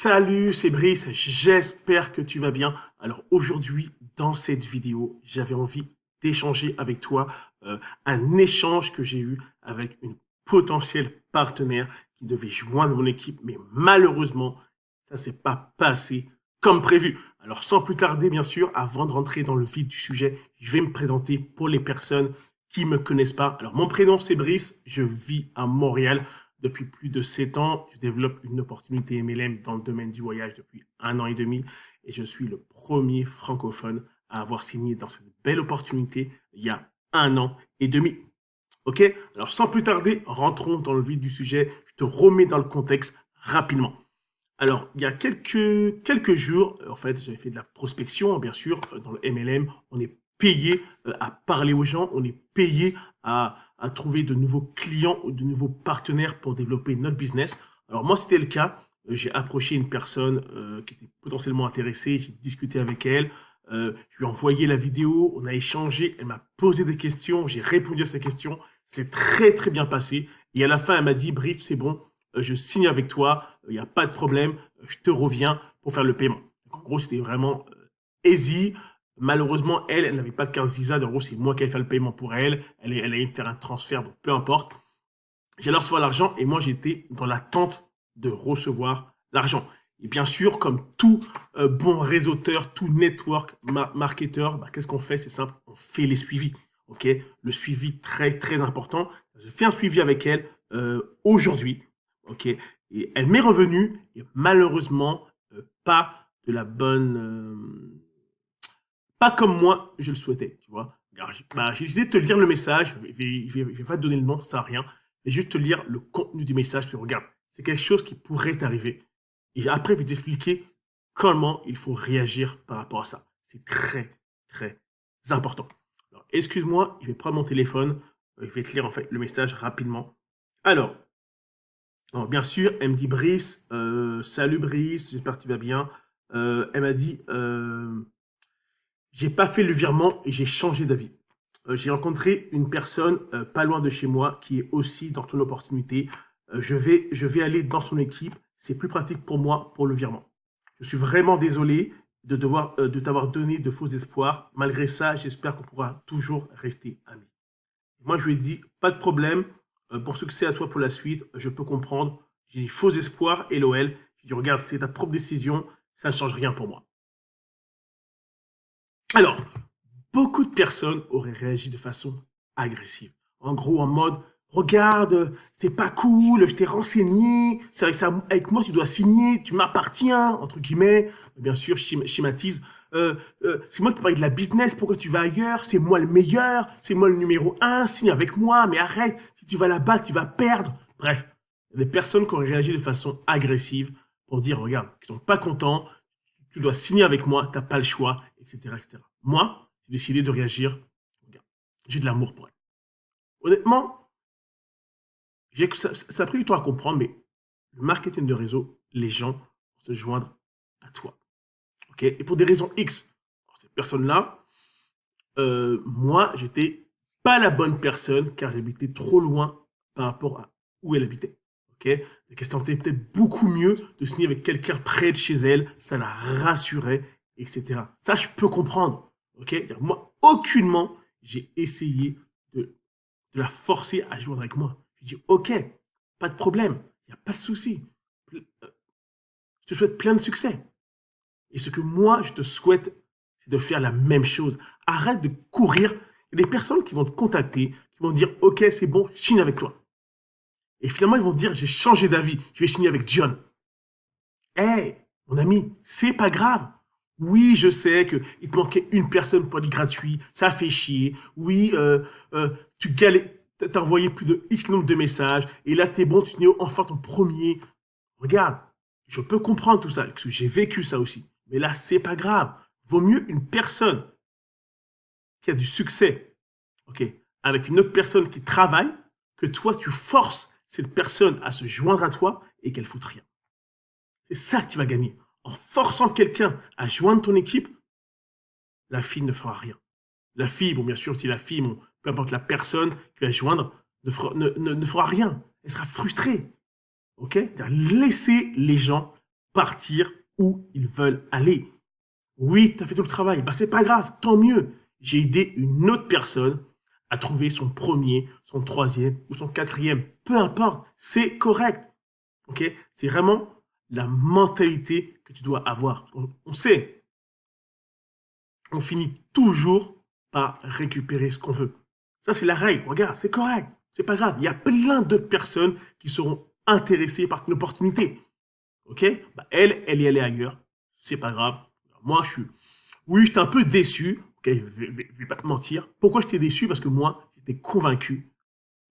Salut, c'est Brice, j'espère que tu vas bien. Alors aujourd'hui, dans cette vidéo, j'avais envie d'échanger avec toi un échange que j'ai eu avec une potentielle partenaire qui devait joindre mon équipe, mais malheureusement, ça s'est pas passé comme prévu. Alors sans plus tarder, bien sûr, avant de rentrer dans le vif du sujet, je vais me présenter pour les personnes qui me connaissent pas. Alors mon prénom c'est Brice, je vis à Montréal. Depuis plus de 7 ans, je développe une opportunité MLM dans le domaine du voyage depuis 1 an et demi et je suis le premier francophone à avoir signé dans cette belle opportunité il y a 1 an et demi. Ok? Alors sans plus tarder, rentrons dans le vif du sujet. Je te remets dans le contexte rapidement. Alors, il y a quelques jours, en fait, j'avais fait de la prospection, bien sûr, dans le MLM. On est payé à parler aux gens, on est payé à trouver de nouveaux clients ou de nouveaux partenaires pour développer notre business. Alors moi, c'était le cas. J'ai approché une personne qui était potentiellement intéressée, j'ai discuté avec elle, je lui ai envoyé la vidéo, on a échangé, elle m'a posé des questions, j'ai répondu à ses questions. C'est très très bien passé. Et à la fin, elle m'a dit, Brice, c'est bon, je signe avec toi, il n'y a pas de problème, je te reviens pour faire le paiement. Donc, en gros, c'était vraiment easy. Malheureusement, elle n'avait pas de carte Visa. En gros, c'est moi qui allais faire le paiement pour elle. Elle allait me faire un transfert, donc peu importe. J'allais recevoir l'argent et moi, j'étais dans l'attente de recevoir l'argent. Et bien sûr, comme tout bon réseauteur, tout network marketeur, bah, qu'est-ce qu'on fait? C'est simple, on fait les suivis. Ok, le suivi très très important. J'ai fait un suivi avec elle aujourd'hui. Ok, et elle m'est revenue et malheureusement pas de la bonne, pas comme moi je le souhaitais, tu vois. Alors, j'ai décidé de te lire le message. Je vais pas te donner le nom, ça sert à rien. Mais juste te lire le contenu du message. Tu regardes, c'est quelque chose qui pourrait t'arriver. Et après, je vais t'expliquer comment il faut réagir par rapport à ça. C'est très, très important. Alors, excuse-moi, je vais prendre mon téléphone. Je vais te lire en fait le message rapidement. Alors, bien sûr, elle me dit Brice, salut Brice, j'espère que tu vas bien. Elle m'a dit, j'ai pas fait le virement et j'ai changé d'avis. J'ai rencontré une personne pas loin de chez moi qui est aussi dans ton opportunité. Je vais aller dans son équipe. C'est plus pratique pour moi pour le virement. Je suis vraiment désolé de t'avoir donné de faux espoirs. Malgré ça, j'espère qu'on pourra toujours rester amis. Moi, je lui ai dit, pas de problème. Pour succès à toi pour la suite, je peux comprendre. J'ai dit faux espoirs, LOL. J'ai dit, regarde, c'est ta propre décision. Ça ne change rien pour moi. Alors, beaucoup de personnes auraient réagi de façon agressive. En gros, en mode, regarde, c'est pas cool, je t'ai renseigné, c'est avec, ça, avec moi tu dois signer, tu m'appartiens, entre guillemets. Bien sûr, je schématise. C'est moi qui parle de la business, pourquoi tu vas ailleurs? C'est moi le meilleur, c'est moi le numéro un, signe avec moi, mais arrête, si tu vas là-bas, tu vas perdre. Bref, des personnes qui auraient réagi de façon agressive pour dire, regarde, ils sont pas contents, tu dois signer avec moi, t'as pas le choix, etc., etc. Moi, j'ai décidé de réagir. Regarde, j'ai de l'amour pour elle. Honnêtement, ça a pris du temps à comprendre, mais le marketing de réseau, les gens vont se joindre à toi. Ok? Et pour des raisons X, alors, cette personne-là, moi, j'étais pas la bonne personne car j'habitais trop loin par rapport à où elle habitait. Ok? Donc, elle se sentait peut-être beaucoup mieux de signer avec quelqu'un près de chez elle, ça la rassurait, etc. Ça, je peux comprendre. Ok? Moi, aucunement, j'ai essayé de la forcer à jouer avec moi. Je dis, ok, pas de problème, il n'y a pas de souci. Je te souhaite plein de succès. Et ce que moi, je te souhaite, c'est de faire la même chose. Arrête de courir. Il y a des personnes qui vont te contacter, qui vont dire, ok, c'est bon, je signe avec toi. Et finalement, ils vont dire, j'ai changé d'avis, je vais signer avec John. Eh, hey, mon ami, c'est pas grave. Oui, je sais qu'il te manquait une personne pour être gratuit, ça fait chier. Oui, tu galères, t'as envoyé plus de X nombre de messages, et là, c'est bon, tu signes enfin ton premier. Regarde, je peux comprendre tout ça, parce que j'ai vécu ça aussi. Mais là, c'est pas grave. Vaut mieux une personne qui a du succès, ok, avec une autre personne qui travaille, que toi, tu forces cette personne à se joindre à toi et qu'elle foute rien. C'est ça que tu vas gagner. En forçant quelqu'un à joindre ton équipe, la fille ne fera rien. La fille, bon, bien sûr, si la fille, bon, peu importe la personne qui va joindre, ne fera rien. Elle sera frustrée. Ok? Laissez les gens partir où ils veulent aller. Oui, tu as fait tout le travail. Bah, c'est pas grave, tant mieux. J'ai aidé une autre personne à trouver son premier, son troisième ou son quatrième. Peu importe, c'est correct. Ok? C'est vraiment la mentalité que tu dois avoir. On sait, on finit toujours par récupérer ce qu'on veut. Ça, c'est la règle. Regarde, c'est correct. C'est pas grave. Il y a plein d'autres personnes qui seront intéressées par une opportunité. Ok? Bah, elle est allée ailleurs. C'est pas grave. Moi, oui, j'étais un peu déçu. Ok, je vais pas te mentir. Pourquoi j'étais déçu? Parce que moi, j'étais convaincu.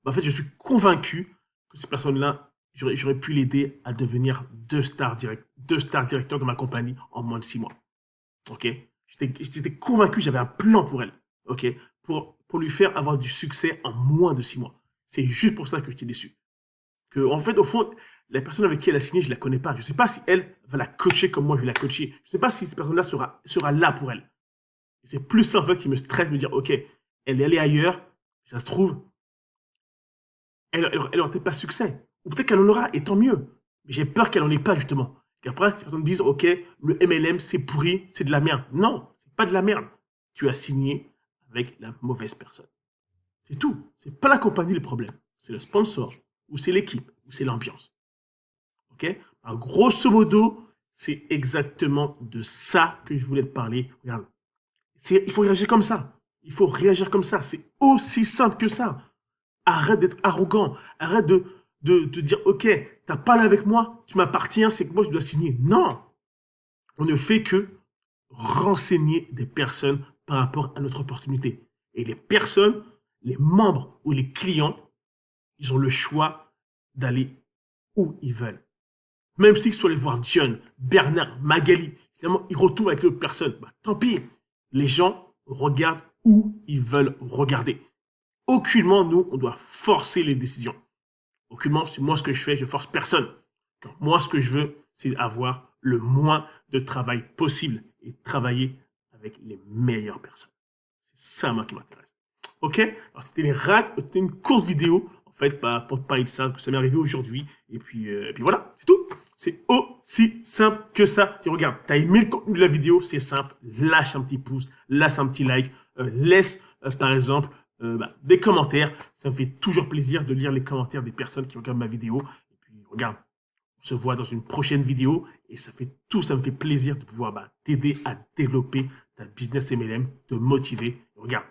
Bah, en fait, je suis convaincu que cette personne-là, j'aurais pu l'aider à devenir deux stars directeurs de ma compagnie en moins de 6 mois. Ok? J'étais convaincu, j'avais un plan pour elle. Ok? Pour lui faire avoir du succès en moins de 6 mois. C'est juste pour ça que j'étais déçu. Que, en fait, au fond, la personne avec qui elle a signé, je la connais pas. Je sais pas si elle va la coacher comme moi je vais la coacher. Je sais pas si cette personne-là sera là pour elle. C'est plus ça, en fait, qui me stresse, me dire, ok, elle est allée ailleurs, ça se trouve, elle aura peut-être pas de succès. Ou peut-être qu'elle en aura, et tant mieux. Mais j'ai peur qu'elle en ait pas, justement. Et après, ces personnes me disent, ok, le MLM, c'est pourri, c'est de la merde. Non, c'est pas de la merde. Tu as signé avec la mauvaise personne. C'est tout. C'est pas la compagnie le problème. C'est le sponsor, ou c'est l'équipe, ou c'est l'ambiance. Ok? Alors, grosso modo, c'est exactement de ça que je voulais te parler. Regarde. Il faut réagir comme ça. Il faut réagir comme ça. C'est aussi simple que ça. Arrête d'être arrogant. Arrête de dire, OK, t'as parlé avec moi, tu m'appartiens, c'est que moi je dois signer. Non. On ne fait que renseigner des personnes par rapport à notre opportunité. Et les personnes, les membres ou les clients, ils ont le choix d'aller où ils veulent. Même s'ils sont allés voir John, Bernard, Magali, finalement, ils retournent avec d'autres personnes. Bah, tant pis. Les gens regardent où ils veulent regarder. Aucunement, nous, on doit forcer les décisions. Aucunement, c'est moi ce que je fais, je force personne. Donc, moi, ce que je veux, c'est avoir le moins de travail possible et travailler avec les meilleures personnes. C'est ça, moi, qui m'intéresse. Ok? Alors, c'était une courte vidéo, en fait, pour parler de ça, que ça m'est arrivé aujourd'hui. Et puis voilà, c'est tout. C'est aussi simple que ça. Tu regarde, tu as aimé le contenu de la vidéo, c'est simple. Lâche un petit pouce, lâche un petit like, laisse, par exemple, des commentaires. Ça me fait toujours plaisir de lire les commentaires des personnes qui regardent ma vidéo. Et puis, regarde, on se voit dans une prochaine vidéo. Et ça me fait plaisir de pouvoir t'aider à développer ta business MLM, te motiver. Regarde,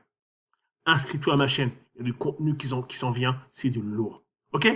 inscris-toi à ma chaîne. Il y a du contenu qui s'en vient. C'est du lourd. OK?